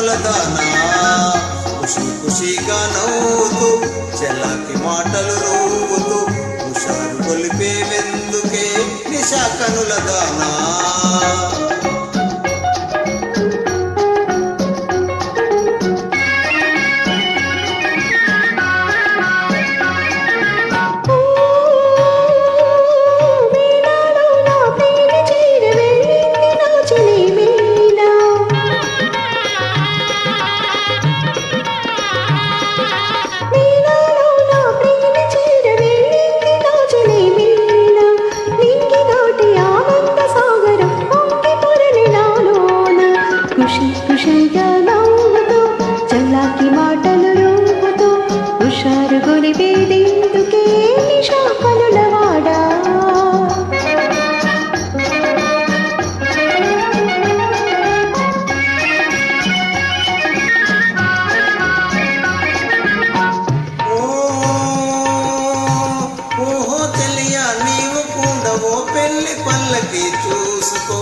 కనుల దానా ఖుషి ఖుషిగా నవ్వుతూ చెలాకి మాటలు నవ్వుతూ హుషారు కొలిపేవెందుకే నిశా కనుల దానా పెళ్లి పల్లకి చూసుకో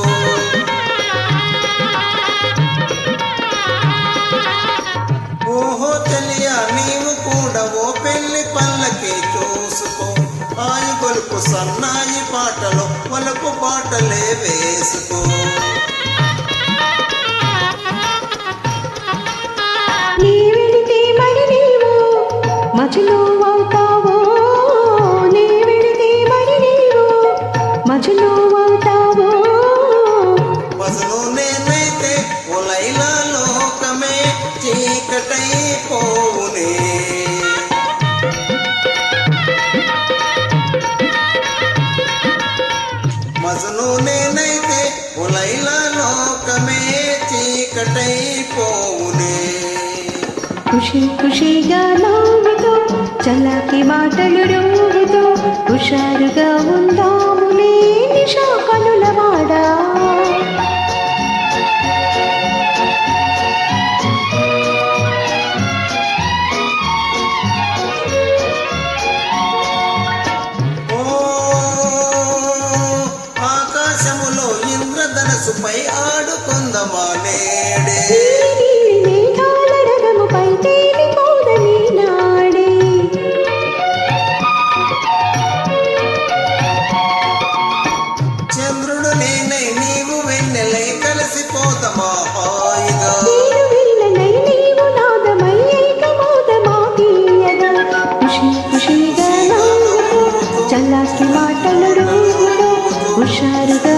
ఓహో తెలియా నీవు కూడా ఓ పెళ్లి పల్లకి చూసుకో ఆయి గొలుపు సన్నాయి పాటలు వలకు పాటలే వేసుకో నీ వెళితే మరి నీవు మధ్యలో అవుతావో మజను అవుతావో మజను నేనైతే ఓ లైలా లోకమే చీకటైపోవునే మజను నేనైతే ఓ లైలా లోకమే చీకటైపోవునే ఖుషి ఖుషిగా నవ్వుతూ చలాకి మాటలు నవ్వుతూ హుషారుగా ఉందాములే నిశా కనుల వాడా ఆకాశములో ఇంద్రధనసుపై ఆడుకుందమా నేడే చంద్రుడు నేనై నీవు వెన్నెలై కలిసిపోతామా హాయిగా చల్లాకి మాటలు హుషారుగా